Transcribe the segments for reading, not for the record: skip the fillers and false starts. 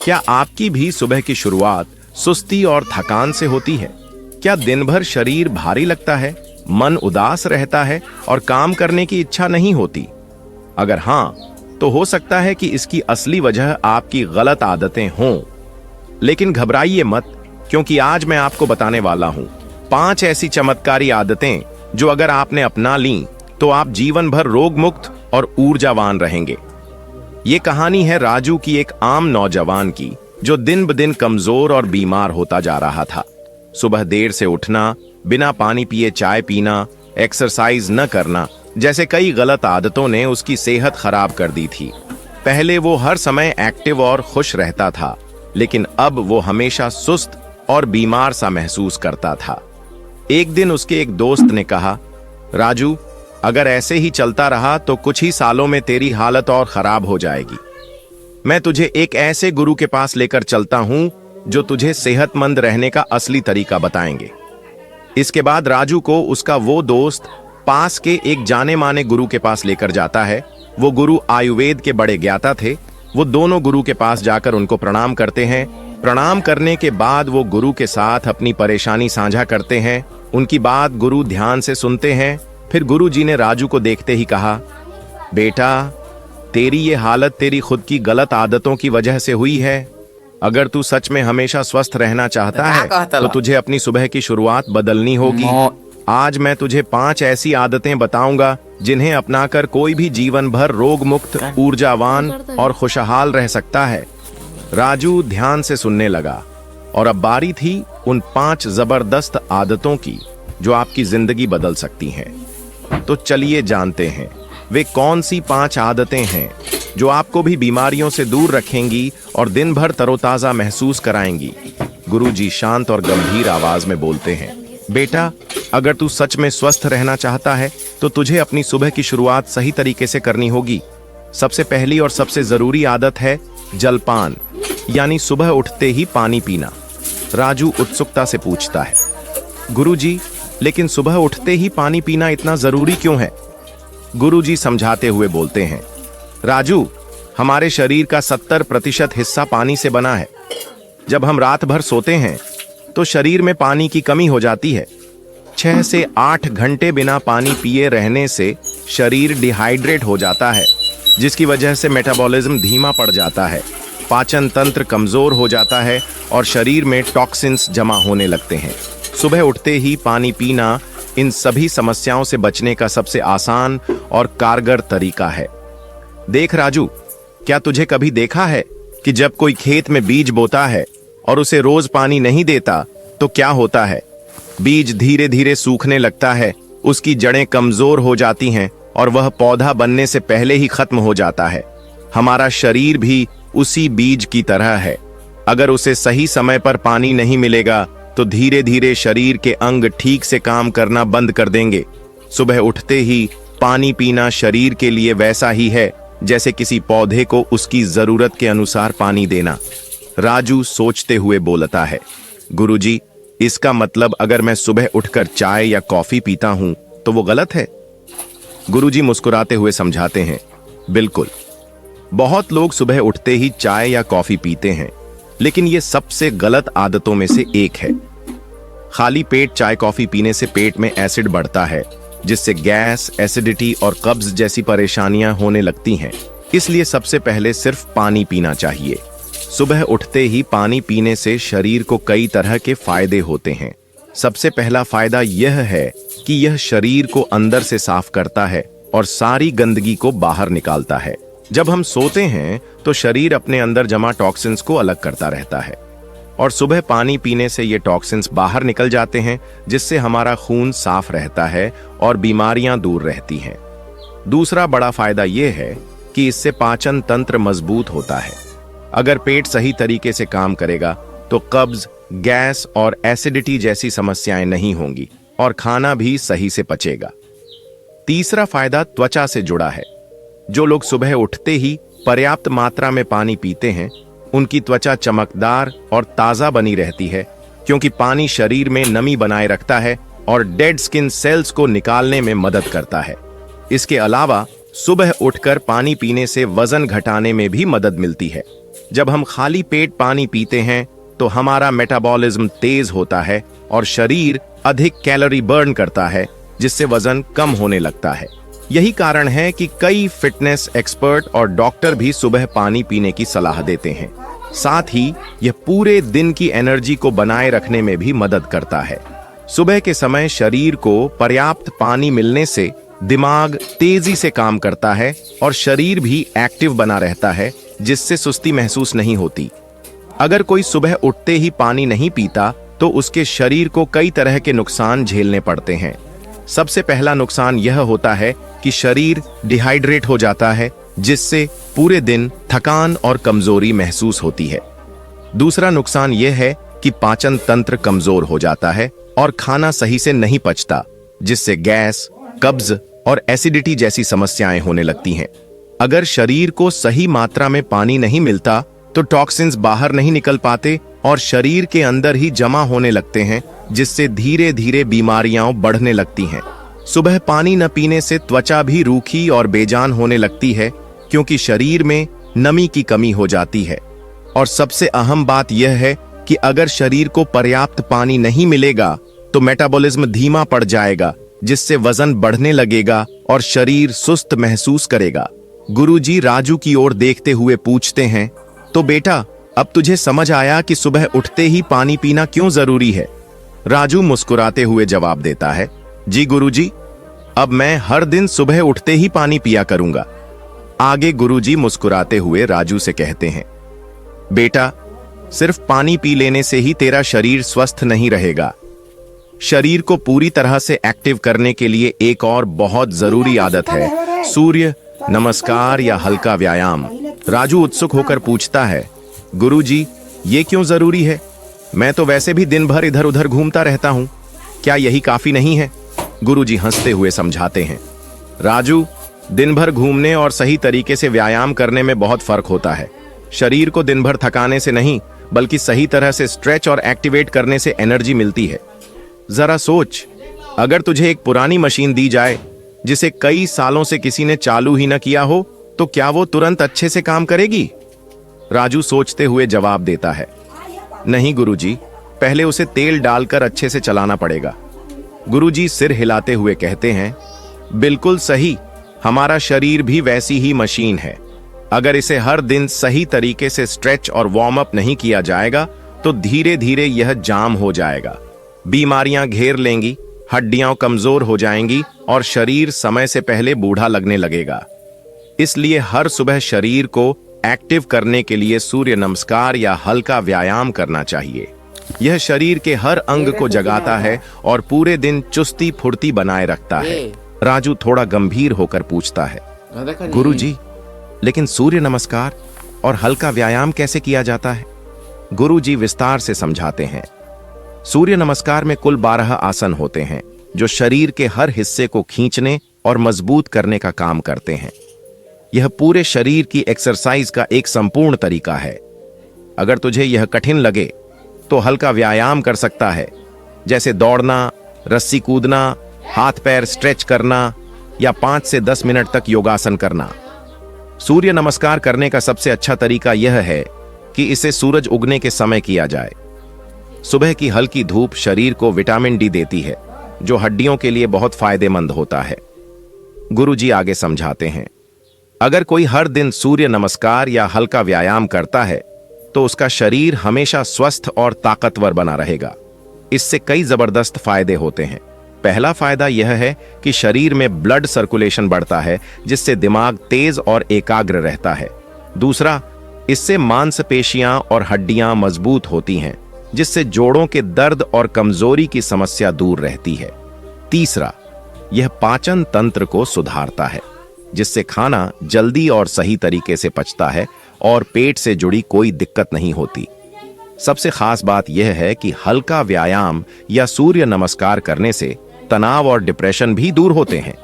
क्या आपकी भी सुबह की शुरुआत सुस्ती और थकान से होती है? क्या दिन भर शरीर भारी लगता है, मन उदास रहता है और काम करने की इच्छा नहीं होती? अगर हाँ, तो हो सकता है कि इसकी असली वजह आपकी गलत आदतें हों। लेकिन घबराइए मत, क्योंकि आज मैं आपको बताने वाला हूं 5 ऐसी चमत्कारी आदतें जो अगर आपने अपना लीं तो आप जीवन भर रोग मुक्त और ऊर्जावान रहेंगे। ये कहानी है राजू की, एक आम नौजवान की, जो दिन ब दिन कमजोर और बीमार होता जा रहा था। सुबह देर से उठना, बिना पानी पिए चाय पीना, एक्सरसाइज न करना जैसे कई गलत आदतों ने उसकी सेहत खराब कर दी थी। पहले वो हर समय एक्टिव और खुश रहता था, लेकिन अब वो हमेशा सुस्त और बीमार सा महसूस करता था। एक दिन उसके एक दोस्त ने कहा, राजू, अगर ऐसे ही चलता रहा तो कुछ ही सालों में तेरी हालत और खराब हो जाएगी। मैं तुझे एक ऐसे गुरु के पास लेकर चलता हूं जो तुझे सेहतमंद रहने का असली तरीका बताएंगे। इसके बाद राजू को उसका वो दोस्त पास के एक जाने माने गुरु के पास लेकर जाता है। वो गुरु आयुर्वेद के बड़े ज्ञाता थे। वो दोनों गुरु के पास जाकर उनको प्रणाम करते हैं। प्रणाम करने के बाद वो गुरु के साथ अपनी परेशानी साझा करते हैं। उनकी बात गुरु ध्यान से सुनते हैं। फिर गुरु जी ने राजू को देखते ही कहा, बेटा, तेरी ये हालत तेरी खुद की गलत आदतों की वजह से हुई है। अगर तू सच में हमेशा स्वस्थ रहना चाहता है तो तुझे अपनी सुबह की शुरुआत बदलनी होगी। आज मैं तुझे 5 ऐसी आदतें बताऊंगा जिन्हें अपनाकर कोई भी जीवन भर रोग मुक्त, ऊर्जावान और खुशहाल रह सकता है। राजू ध्यान से सुनने लगा और अब बारी थी उन 5 जबरदस्त आदतों की जो आपकी जिंदगी बदल सकती हैं। तो चलिए जानते हैं वे कौन सी 5 आदतें हैं जो आपको भी बीमारियों से दूर रखेंगी और दिन भर तरोताजा महसूस कराएंगी। गुरुजी शांत और गंभीर आवाज में बोलते हैं, बेटा, अगर तू सच में स्वस्थ रहना चाहता है तो तुझे अपनी सुबह की शुरुआत सही तरीके से करनी होगी। सबसे पहली और सबसे जरूरी आदत है जलपान, यानी सुबह उठते ही पानी पीना। राजू उत्सुकता से पूछता है, गुरुजी, लेकिन सुबह उठते ही पानी पीना इतना जरूरी क्यों है? गुरुजी समझाते हुए बोलते हैं, राजू, हमारे शरीर का 70% हिस्सा पानी से बना है। जब हम रात भर सोते हैं तो शरीर में पानी की कमी हो जाती है। 6 से 8 घंटे बिना पानी पिए रहने से शरीर डिहाइड्रेट हो जाता है, जिसकी वजह से मेटाबॉलिज्म धीमा पड़ जाता है, पाचन तंत्र कमजोर हो जाता है और शरीर में टॉक्सिन्स जमा होने लगते हैं। सुबह उठते ही पानी पीना इन सभी समस्याओं से बचने का सबसे आसान और कारगर तरीका है। देख राजू, क्या तुझे कभी देखा है कि जब कोई खेत में बीज बोता है और उसे रोज पानी नहीं देता तो क्या होता है? बीज धीरे धीरे सूखने लगता है, उसकी जड़ें कमजोर हो जाती हैं और वह पौधा बनने से पहले ही खत्म हो जाता है। हमारा शरीर भी उसी बीज की तरह है। अगर उसे सही समय पर पानी नहीं मिलेगा तो धीरे धीरे शरीर के अंग ठीक से काम करना बंद कर देंगे। सुबह उठते ही पानी पीना शरीर के लिए वैसा ही है जैसे किसी पौधे को उसकी जरूरत के अनुसार पानी देना। राजू सोचते हुए बोलता है, गुरुजी, इसका मतलब अगर मैं सुबह उठकर चाय या कॉफी पीता हूं तो वो गलत है? गुरुजी मुस्कुराते हुए समझाते हैं, बिल्कुल। बहुत लोग सुबह उठते ही चाय या कॉफी पीते हैं, लेकिन ये सबसे गलत आदतों में से एक है। खाली पेट चाय कॉफी पीने से पेट में एसिड बढ़ता है, जिससे गैस, एसिडिटी और कब्ज जैसी परेशानियां होने लगती हैं। इसलिए सबसे पहले सिर्फ पानी पीना चाहिए। सुबह उठते ही पानी पीने से शरीर को कई तरह के फायदे होते हैं। सबसे पहला फायदा यह है कि यह शरीर को अंदर से साफ करता है और सारी गंदगी को बाहर निकालता है। जब हम सोते हैं तो शरीर अपने अंदर जमा टॉक्सिन्स को अलग करता रहता है और सुबह पानी पीने से ये टॉक्सिन्स बाहर निकल जाते हैं, जिससे हमारा खून साफ रहता है और बीमारियां दूर रहती हैं। दूसरा बड़ा फायदा यह है कि इससे पाचन तंत्र मजबूत होता है। अगर पेट सही तरीके से काम करेगा तो कब्ज, गैस और एसिडिटी जैसी समस्याएं नहीं होंगी और खाना भी सही से पचेगा। तीसरा फायदा त्वचा से जुड़ा है। जो लोग सुबह उठते ही पर्याप्त मात्रा में पानी पीते हैं, उनकी त्वचा चमकदार और ताजा बनी रहती है, क्योंकि पानी शरीर में नमी बनाए रखता है और डेड स्किन सेल्स को निकालने में मदद करता है। इसके अलावा सुबह उठकर पानी पीने से वजन घटाने में भी मदद मिलती है। जब हम खाली पेट पानी पीते हैं तो हमारा मेटाबॉलिज्म तेज होता है और शरीर अधिक कैलोरी बर्न करता है, जिससे वजन कम होने लगता है। यही कारण है कि कई फिटनेस एक्सपर्ट और डॉक्टर भी सुबह पानी पीने की सलाह देते हैं। साथ ही यह पूरे दिन की एनर्जी को बनाए रखने में भी मदद करता है। सुबह के समय शरीर को पर्याप्त पानी मिलने से दिमाग तेजी से काम करता है और शरीर भी एक्टिव बना रहता है, जिससे सुस्ती महसूस नहीं होती। अगर कोई सुबह उठते ही पानी नहीं पीता तो उसके शरीर को कई तरह के नुकसान झेलने पड़ते हैं। सबसे पहला नुकसान यह होता है कि शरीर डिहाइड्रेट हो जाता है, जिससे पूरे दिन थकान और कमजोरी महसूस होती है। दूसरा नुकसान यह है कि पाचन तंत्र कमजोर हो जाता है और खाना सही से नहीं पचता, जिससे गैस, कब्ज और एसिडिटी जैसी समस्याएं होने लगती हैं। अगर शरीर को सही मात्रा में पानी नहीं मिलता तो टॉक्सिन्स बाहर नहीं निकल पाते और शरीर के अंदर ही जमा होने लगते हैं, जिससे धीरे धीरे बीमारियां बढ़ने लगती हैं। सुबह पानी न पीने से त्वचा भी रूखी और बेजान होने लगती है, क्योंकि शरीर में नमी की कमी हो जाती है। और सबसे अहम बात यह है कि अगर शरीर को पर्याप्त पानी नहीं मिलेगा तो मेटाबॉलिज्म धीमा पड़ जाएगा, जिससे वजन बढ़ने लगेगा और शरीर सुस्त महसूस करेगा। गुरुजी राजू की ओर देखते हुए पूछते हैं, तो बेटा, अब तुझे समझ आया कि सुबह उठते ही पानी पीना क्यों जरूरी है? राजू मुस्कुराते हुए जवाब देता है, जी गुरुजी, अब मैं हर दिन सुबह उठते ही पानी पिया करूंगा। आगे गुरुजी मुस्कुराते हुए राजू से कहते हैं, बेटा, सिर्फ पानी पी लेने से ही तेरा शरीर स्वस्थ नहीं रहेगा। शरीर को पूरी तरह से एक्टिव करने के लिए एक और बहुत जरूरी आदत है, सूर्य नमस्कार या हल्का व्यायाम। राजू उत्सुक होकर पूछता है, गुरुजी, ये क्यों जरूरी है? मैं तो वैसे भी दिन भर इधर उधर घूमता रहता हूं, क्या यही काफी नहीं है? गुरुजी हंसते हुए समझाते हैं, राजू, दिन भर घूमने और सही तरीके से व्यायाम करने में बहुत फर्क होता है। शरीर को दिन भर थकाने से नहीं, बल्कि सही तरह से स्ट्रेच और एक्टिवेट करने से एनर्जी मिलती है। जरा सोच, अगर तुझे एक पुरानी मशीन दी जाए जिसे कई सालों से किसी ने चालू ही न किया हो, तो क्या वो तुरंत अच्छे से काम करेगी? राजू सोचते हुए जवाब देता है, नहीं गुरुजी, पहले उसे तेल डालकर अच्छे से चलाना पड़ेगा। गुरुजी सिर हिलाते हुए कहते हैं, बिल्कुल सही, हमारा शरीर भी वैसी ही मशीन है। अगर इसे हर दिन सही तरीके से स्ट्रेच और वार्म अप नहीं किया जाएगा तो धीरे धीरे यह जाम हो जाएगा, बीमारियां घेर लेंगी, हड्डियां कमजोर हो जाएंगी और शरीर समय से पहले बूढ़ा लगने लगेगा। इसलिए हर सुबह शरीर को एक्टिव करने के लिए सूर्य नमस्कार या हल्का व्यायाम करना चाहिए। यह शरीर के हर अंग को जगाता है और पूरे दिन चुस्ती फुर्ती बनाए रखता है। राजू थोड़ा गंभीर होकर पूछता है, गुरुजी, लेकिन सूर्य नमस्कार और हल्का व्यायाम कैसे किया जाता है? गुरुजी विस्तार से समझाते हैं, सूर्य नमस्कार में कुल 12 आसन होते हैं, जो शरीर के हर हिस्से को खींचने और मजबूत करने का काम करते हैं। यह पूरे शरीर की एक्सरसाइज का एक संपूर्ण तरीका है। अगर तुझे यह कठिन लगे तो हल्का व्यायाम कर सकता है, जैसे दौड़ना, रस्सी कूदना, हाथ पैर स्ट्रेच करना या 5 से 10 मिनट तक योगासन करना। सूर्य नमस्कार करने का सबसे अच्छा तरीका यह है कि इसे सूरज उगने के समय किया जाए। सुबह की हल्की धूप शरीर को विटामिन डी देती है, जो हड्डियों के लिए बहुत फायदेमंद होता है। गुरुजी आगे समझाते हैं, अगर कोई हर दिन सूर्य नमस्कार या हल्का व्यायाम करता है तो उसका शरीर हमेशा स्वस्थ और ताकतवर बना रहेगा। इससे कई जबरदस्त फायदे होते हैं। पहला फायदा यह है कि शरीर में ब्लड सर्कुलेशन बढ़ता है, जिससे दिमाग तेज और एकाग्र रहता है। दूसरा, इससे मांसपेशियां और हड्डियां मजबूत होती हैं, जिससे जोड़ों के दर्द और कमजोरी की समस्या दूर रहती है। तीसरा, यह पाचन तंत्र को सुधारता है, जिससे खाना जल्दी और सही तरीके से पचता है और पेट से जुड़ी कोई दिक्कत नहीं होती। सबसे खास बात यह है कि हल्का व्यायाम या सूर्य नमस्कार करने से तनाव और डिप्रेशन भी दूर होते हैं।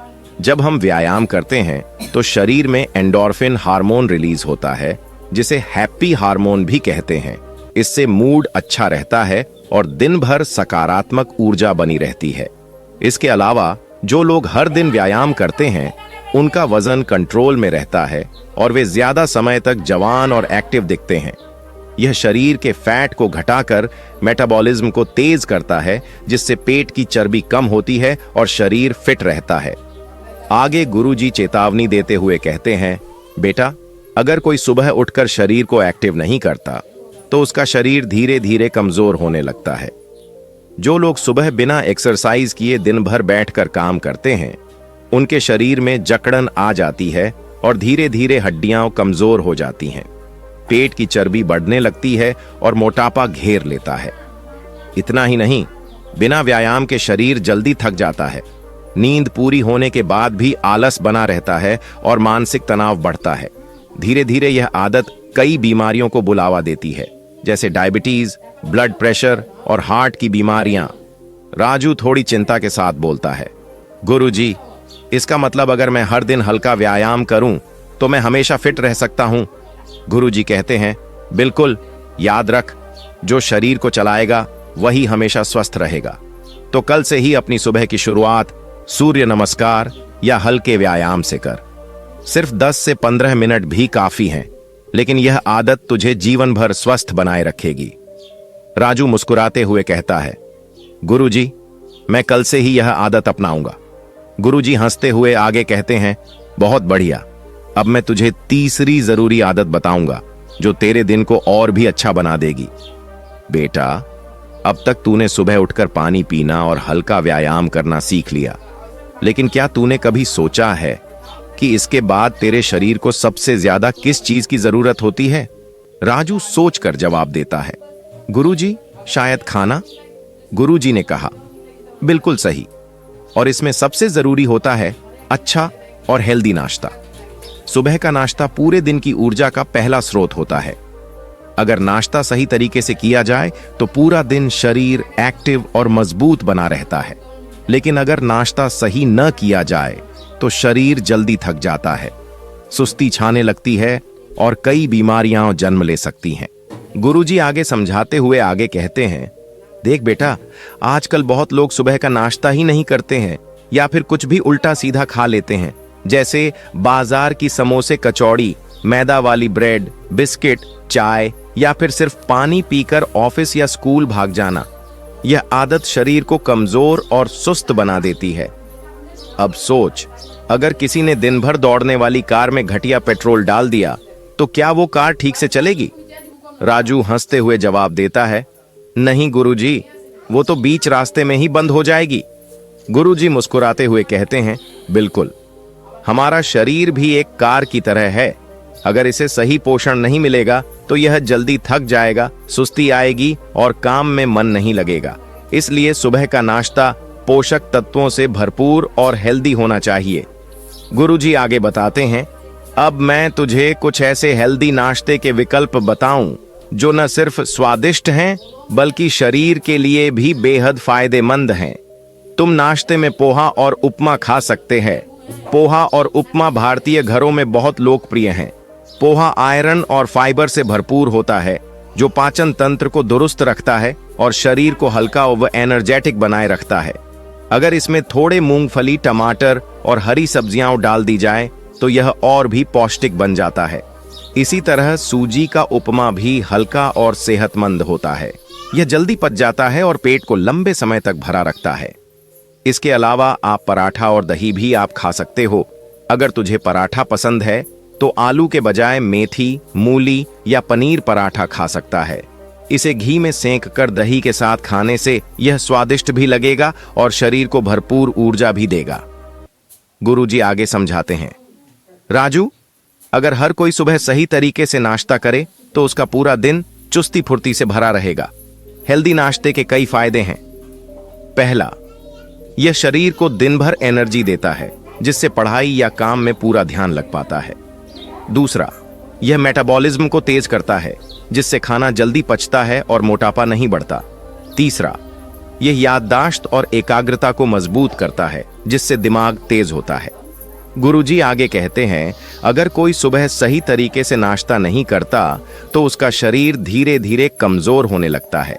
जब हम व्यायाम करते हैं तो शरीर में एंडोर्फिन हार्मोन रिलीज होता है, जिसे हैप्पी हार्मोन भी कहते हैं। इससे मूड अच्छा रहता है और दिन भर सकारात्मक ऊर्जा बनी रहती है। इसके अलावा जो लोग हर दिन व्यायाम करते हैं उनका वजन कंट्रोल में रहता है और वे ज्यादा समय तक जवान और एक्टिव दिखते हैं। यह शरीर के फैट को घटाकर मेटाबॉलिज्म को तेज करता है, जिससे पेट की चर्बी कम होती है और शरीर फिट रहता है। आगे गुरुजी चेतावनी देते हुए कहते हैं, बेटा, अगर कोई सुबह उठकर शरीर को एक्टिव नहीं करता तो उसका शरीर धीरे धीरे कमजोर होने लगता है। जो लोग सुबह बिना एक्सरसाइज किए दिन भर बैठकर काम करते हैं, उनके शरीर में जकड़न आ जाती है और धीरे धीरे हड्डियां कमजोर हो जाती हैं। पेट की चर्बी बढ़ने लगती है और मोटापा घेर लेता है। इतना ही नहीं, बिना व्यायाम के शरीर जल्दी थक जाता है। नींद पूरी होने के बाद भी आलस बना रहता है और मानसिक तनाव बढ़ता है। धीरे धीरे यह आदत कई बीमारियों को बुलावा देती है, जैसे डायबिटीज, ब्लड प्रेशर और हार्ट की बीमारियां। राजू थोड़ी चिंता के साथ बोलता है, गुरुजी, इसका मतलब अगर मैं हर दिन हल्का व्यायाम करूं तो मैं हमेशा फिट रह सकता हूं? गुरुजी कहते हैं, बिल्कुल, याद रख, जो शरीर को चलाएगा वही हमेशा स्वस्थ रहेगा। तो कल से ही अपनी सुबह की शुरुआत सूर्य नमस्कार या हल्के व्यायाम से कर। सिर्फ 10 से 15 मिनट भी काफी हैं, लेकिन यह आदत तुझे जीवन भर स्वस्थ बनाए रखेगी। राजू मुस्कुराते हुए कहता है, गुरुजी, मैं कल से ही यह आदत अपनाऊंगा। गुरुजी हंसते हुए आगे कहते हैं, बहुत बढ़िया, अब मैं तुझे तीसरी जरूरी आदत बताऊंगा जो तेरे दिन को और भी अच्छा बना देगी। बेटा, अब तक तूने सुबह उठकर पानी पीना और हल्का व्यायाम करना सीख लिया, लेकिन क्या तूने कभी सोचा है कि इसके बाद तेरे शरीर को सबसे ज्यादा किस चीज की जरूरत होती है? राजू सोचकर जवाब देता है, गुरुजी, शायद खाना। गुरुजी ने कहा, बिल्कुल सही, और इसमें सबसे जरूरी होता है अच्छा और हेल्दी नाश्ता। सुबह का नाश्ता पूरे दिन की ऊर्जा का पहला स्रोत होता है। अगर नाश्ता सही तरीके से किया जाए तो पूरा दिन शरीर एक्टिव और मजबूत बना रहता है, लेकिन अगर नाश्ता सही न किया जाए तो शरीर जल्दी थक जाता है, सुस्ती छाने लगती है और कई बीमारियां जन्म ले सकती हैं। गुरुजी आगे समझाते हुए आगे कहते हैं, देख बेटा, आजकल बहुत लोग सुबह का नाश्ता ही नहीं करते हैं या फिर कुछ भी उल्टा सीधा खा लेते हैं, जैसे बाजार की समोसे, कचौड़ी, मैदा वाली ब्रेड, बिस्किट, चाय या फिर सिर्फ पानी पीकर ऑफिस या स्कूल भाग जाना। यह आदत शरीर को कमजोर और सुस्त बना देती है। अब सोच, अगर किसी ने दिन भर दौड़ने वाली कार में घटिया पेट्रोल डाल दिया तो क्या वो कार ठीक से चलेगी? राजू हंसते हुए जवाब देता है, नहीं गुरुजी, वो तो बीच रास्ते में ही बंद हो जाएगी। गुरुजी मुस्कुराते हुए कहते हैं, बिल्कुल, हमारा शरीर भी एक कार की तरह है। अगर इसे सही पोषण नहीं मिलेगा तो यह जल्दी थक जाएगा, सुस्ती आएगी और काम में मन नहीं लगेगा। इसलिए सुबह का नाश्ता पोषक तत्वों से भरपूर और हेल्दी होना चाहिए। गुरुजी आगे बताते हैं, अब मैं तुझे कुछ ऐसे हेल्दी नाश्ते के विकल्प बताऊं जो न सिर्फ स्वादिष्ट हैं बल्कि शरीर के लिए भी बेहद फायदेमंद हैं। तुम नाश्ते में पोहा और उपमा खा सकते हैं। पोहा और उपमा भारतीय घरों में बहुत लोकप्रिय हैं। पोहा आयरन और फाइबर से भरपूर होता है, जो पाचन तंत्र को दुरुस्त रखता है और शरीर को हल्का व एनर्जेटिक बनाए रखता है। अगर इसमें थोड़े मूंगफली, टमाटर और हरी सब्जियां डाल दी जाए तो यह और भी पौष्टिक बन जाता है। इसी तरह सूजी का उपमा भी हल्का और सेहतमंद होता है। यह जल्दी पच जाता है और पेट को लंबे समय तक भरा रखता है। इसके अलावा आप पराठा और दही भी आप खा सकते हो। अगर तुझे पराठा पसंद है तो आलू के बजाय मेथी, मूली या पनीर पराठा खा सकता है। इसे घी में सेंक कर दही के साथ खाने से यह स्वादिष्ट भी लगेगा और शरीर को भरपूर ऊर्जा भी देगा। गुरुजी आगे समझाते हैं, राजू, अगर हर कोई सुबह सही तरीके से नाश्ता करे तो उसका पूरा दिन चुस्ती फुर्ती से भरा रहेगा। हेल्दी नाश्ते के कई फायदे हैं। पहला, यह शरीर को दिन भर एनर्जी देता है, जिससे पढ़ाई या काम में पूरा ध्यान लग पाता है। दूसरा, यह मेटाबॉलिज्म को तेज करता है, जिससे खाना जल्दी पचता है और मोटापा नहीं बढ़ता। तीसरा, यह याददाश्त और एकाग्रता को मजबूत करता है, जिससे दिमाग तेज होता है। गुरुजी आगे कहते हैं, अगर कोई सुबह सही तरीके से नाश्ता नहीं करता तो उसका शरीर धीरे धीरे कमजोर होने लगता है।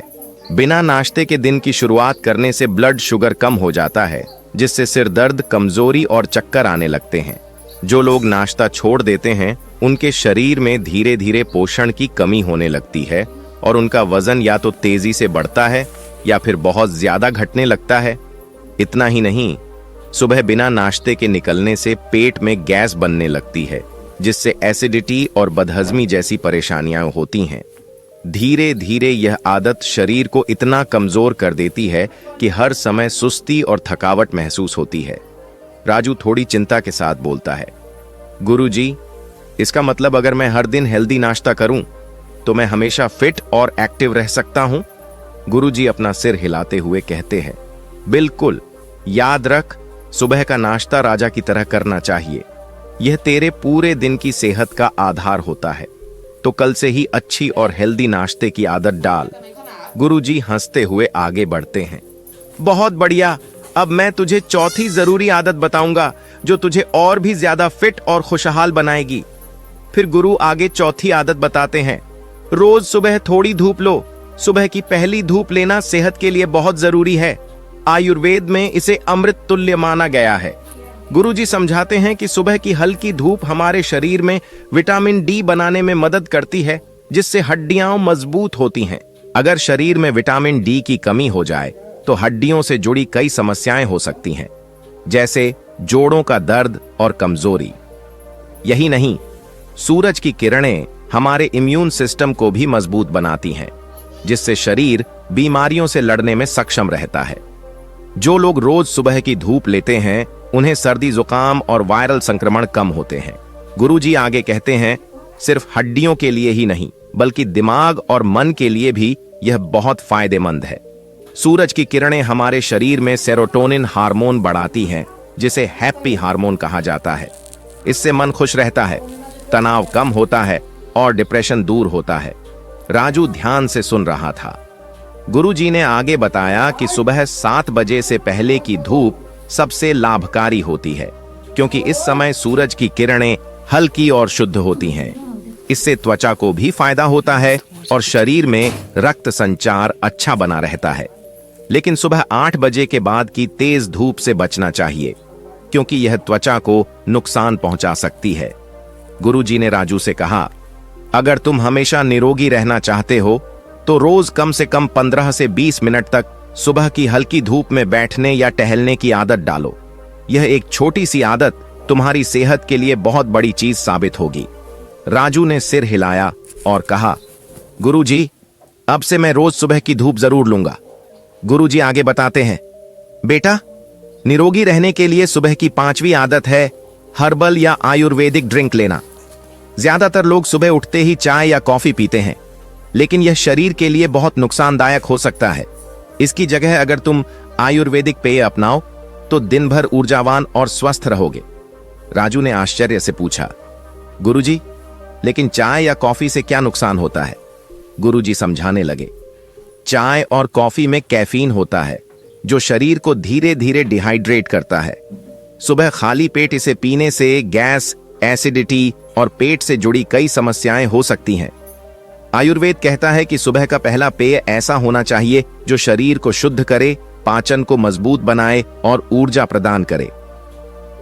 बिना नाश्ते के दिन की शुरुआत करने से ब्लड शुगर कम हो जाता है, जिससे सिर दर्द, कमजोरी और चक्कर आने लगते हैं। जो लोग नाश्ता छोड़ देते हैं उनके शरीर में धीरे धीरे पोषण की कमी होने लगती है और उनका वजन या तो तेजी से बढ़ता है या फिर बहुत ज्यादा घटने लगता है। इतना ही नहीं, सुबह बिना नाश्ते के निकलने से पेट में गैस बनने लगती है, जिससे एसिडिटी और बदहजमी जैसी परेशानियां होती हैं। धीरे धीरे यह आदत शरीर को इतना कमजोर कर देती है कि हर समय सुस्ती और थकावट महसूस होती है। राजू थोड़ी चिंता के साथ बोलता है, गुरुजी, इसका मतलब अगर मैं हर दिन हेल्दी नाश्ता करूं तो मैं हमेशा फिट और एक्टिव रह सकता हूं? गुरुजी अपना सिर हिलाते हुए कहते हैं, बिल्कुल। याद रख, सुबह का नाश्ता राजा की तरह करना चाहिए। यह तेरे पूरे दिन की सेहत का आधार होता है। तो कल से ही अच्छी और हेल्दी नाश्ते की आदत डाल। गुरुजी हंसते हुए आगे बढ़ते हैं। बहुत बढ़िया, अब मैं तुझे चौथी जरूरी आदत बताऊंगा जो तुझे और भी ज्यादा फिट और खुशहाल बनाएगी। फिर गुरु आगे चौथी आदत बताते हैं, रोज सुबह थोड़ी धूप लो। सुबह की पहली धूप लेना सेहत के लिए बहुत जरूरी है। आयुर्वेद में इसे अमृत तुल्य माना गया है। गुरुजी समझाते हैं कि सुबह की हल्की धूप हमारे शरीर में विटामिन डी बनाने में मदद करती है, जिससे हड्डियां मजबूत होती हैं। अगर शरीर में विटामिन डी की कमी हो जाए तो हड्डियों से जुड़ी कई समस्याएं हो सकती हैं, जैसे जोड़ों का दर्द और कमजोरी। यही नहीं, सूरज की किरणें हमारे इम्यून सिस्टम को भी मजबूत बनाती हैं, जिससे शरीर बीमारियों से लड़ने में सक्षम रहता है। जो लोग रोज सुबह की धूप लेते हैं उन्हें सर्दी, जुकाम और वायरल संक्रमण कम होते हैं। गुरुजी आगे कहते हैं, सिर्फ हड्डियों के लिए ही नहीं बल्कि दिमाग और मन के लिए भी यह बहुत फायदेमंद है। सूरज की किरणें हमारे शरीर में सेरोटोनिन हार्मोन बढ़ाती हैं, जिसे हैप्पी हार्मोन कहा जाता है। इससे मन खुश रहता है, तनाव कम होता है और डिप्रेशन दूर होता है। राजू ध्यान से सुन रहा था। गुरुजी ने आगे बताया कि सुबह 7 बजे से पहले की धूप सबसे लाभकारी होती है, क्योंकि इस समय सूरज की किरणें हल्की और शुद्ध होती हैं। इससे त्वचा को भी फायदा होता है और शरीर में रक्त संचार अच्छा बना रहता है। लेकिन सुबह 8 बजे के बाद की तेज धूप से बचना चाहिए, क्योंकि यह त्वचा को नुकसान पहुंचा सकती है। गुरुजी ने राजू से कहा, अगर तुम हमेशा निरोगी रहना चाहते हो तो रोज कम से कम 15 से 20 मिनट तक सुबह की हल्की धूप में बैठने या टहलने की आदत डालो। यह एक छोटी सी आदत तुम्हारी सेहत के लिए बहुत बड़ी चीज साबित होगी। राजू ने सिर हिलाया और कहा, गुरुजी, अब से मैं रोज सुबह की धूप जरूर लूंगा। गुरुजी आगे बताते हैं, बेटा, निरोगी रहने के लिए सुबह की 5वीं आदत है हर्बल या आयुर्वेदिक ड्रिंक लेना। ज्यादातर लोग सुबह उठते ही चाय या कॉफी पीते हैं, लेकिन यह शरीर के लिए बहुत नुकसानदायक हो सकता है। इसकी जगह अगर तुम आयुर्वेदिक पेय अपनाओ तो दिन भर ऊर्जावान और स्वस्थ रहोगे। राजू ने आश्चर्य से पूछा, गुरुजी, लेकिन चाय या कॉफी से क्या नुकसान होता है? गुरुजी समझाने लगे, चाय और कॉफी में कैफीन होता है, जो शरीर को धीरे धीरे डिहाइड्रेट करता है। सुबह खाली पेट इसे पीने से गैस, एसिडिटी और पेट से जुड़ी कई समस्याएं हो सकती हैं। आयुर्वेद कहता है कि सुबह का पहला पेय ऐसा होना चाहिए जो शरीर को शुद्ध करे, पाचन को मजबूत बनाए और ऊर्जा प्रदान करे।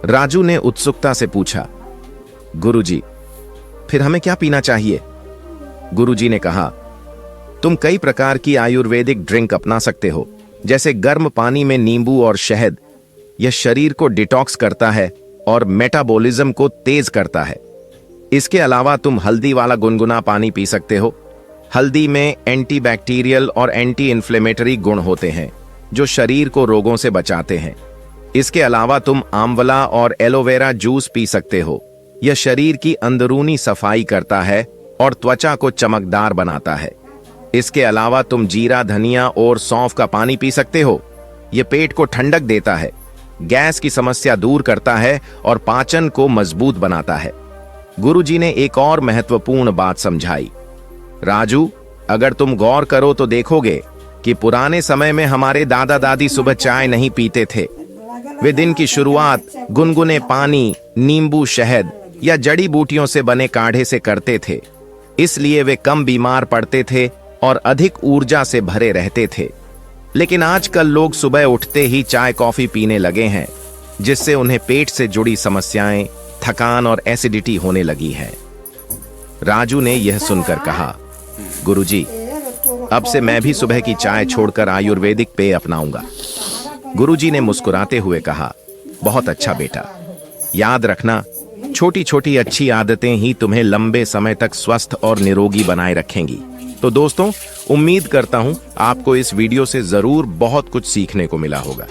राजू ने उत्सुकता से पूछा, गुरुजी, फिर हमें क्या पीना चाहिए? गुरुजी ने कहा, तुम कई प्रकार की आयुर्वेदिक ड्रिंक अपना सकते हो, जैसे गर्म पानी में नींबू और शहद। यह शरीर को डिटॉक्स करता है और मेटाबॉलिज्म को तेज करता है। इसके अलावा तुम हल्दी वाला गुनगुना पानी पी सकते हो। हल्दी में एंटीबैक्टीरियल और एंटी इन्फ्लेमेटरी गुण होते हैं, जो शरीर को रोगों से बचाते हैं। इसके अलावा तुम आंवला और एलोवेरा जूस पी सकते हो। यह शरीर की अंदरूनी सफाई करता है और त्वचा को चमकदार बनाता है। इसके अलावा तुम जीरा, धनिया और सौंफ का पानी पी सकते हो। यह पेट को ठंडक देता है, गैस की समस्या दूर करता है और पाचन को मजबूत बनाता है। गुरुजी ने एक और महत्वपूर्ण बात समझाई, राजू, अगर तुम गौर करो तो देखोगे कि पुराने समय में हमारे दादा दादी सुबह चाय नहीं पीते थे। वे दिन की शुरुआत गुनगुने पानी, नींबू, शहद या जड़ी बूटियों से बने काढ़े से करते थे। इसलिए वे कम बीमार पड़ते थे और अधिक ऊर्जा से भरे रहते थे। लेकिन आजकल लोग सुबह उठते ही चाय कॉफी पीने लगे हैं, जिससे उन्हें पेट से जुड़ी समस्याएं, थकान और एसिडिटी होने लगी है। राजू ने यह सुनकर कहा, गुरुजी, अब से मैं भी सुबह की चाय छोड़कर आयुर्वेदिक पेय अपनाऊंगा। गुरुजी ने मुस्कुराते हुए कहा, बहुत अच्छा बेटा, याद रखना, छोटी छोटी अच्छी आदतें ही तुम्हें लंबे समय तक स्वस्थ और निरोगी बनाए रखेंगी। तो दोस्तों, उम्मीद करता हूं आपको इस वीडियो से जरूर बहुत कुछ सीखने को मिला होगा।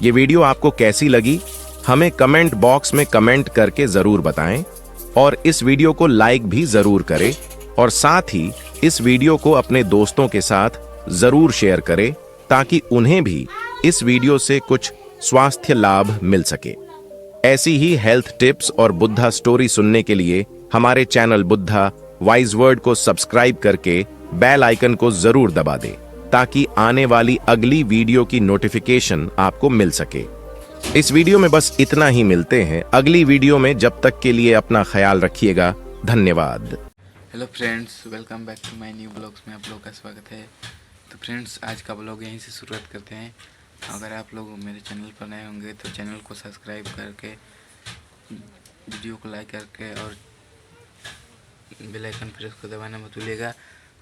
ये वीडियो आपको कैसी लगी हमें कमेंट बॉक्स में कमेंट करके जरूर बताएं और इस वीडियो को लाइक भी जरूर करें और साथ ही इस वीडियो को अपने दोस्तों के साथ जरूर शेयर करें ताकि उन्हें भी इस वीडियो से कुछ स्वास्थ्य लाभ मिल सके। ऐसी ही हेल्थ टिप्स और बुद्धा स्टोरी सुनने के लिए हमारे चैनल बुद्धा वाइज वर्ड को सब्सक्राइब करके बेल आइकन को जरूर दबा दें ताकि आने वाली अगली वीडियो की नोटिफिकेशन आपको मिल सके। इस वीडियो में बस इतना ही, मिलते हैं अगली वीडियो में। जब तक के लिए अपना ख्याल रखिएगा। धन्यवाद। Hello friends, welcome back to my new blogs में आप लोग का स्वागत है। तो फ्रेंड्स, आज का ब्लॉग यहीं से शुरुआत करते हैं। अगर आप लोग मेरे चैनल पर नए होंगे तो चैनल को सब्सक्राइब करके, वीडियो को लाइक करके और बेल आइकन प्रेस को दबाना मत भूलिएगा।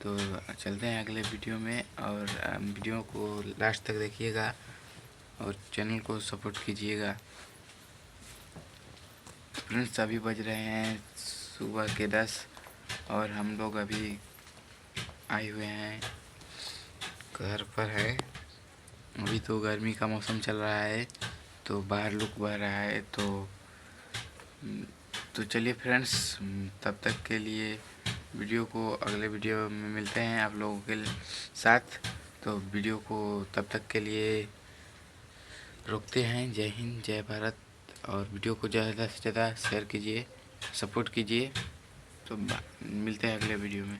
तो चलते हैं अगले वीडियो में और वीडियो को लास्ट तक देखिएगा और चैनल को सपोर्ट कीजिएगा। फ्रेंड्स, अभी बज रहे हैं सुबह के 10 और हम लोग अभी आए हुए हैं, घर पर है। अभी तो गर्मी का मौसम चल रहा है तो बाहर लुक बह रहा है। तो चलिए फ्रेंड्स, तब तक के लिए वीडियो को अगले वीडियो में मिलते हैं आप लोगों के साथ। तो वीडियो को तब तक के लिए रोकते हैं। जय हिंद, जय भारत। और वीडियो को ज़्यादा से ज़्यादा शेयर कीजिए, सपोर्ट कीजिए। तो मिलते हैं अगले वीडियो में।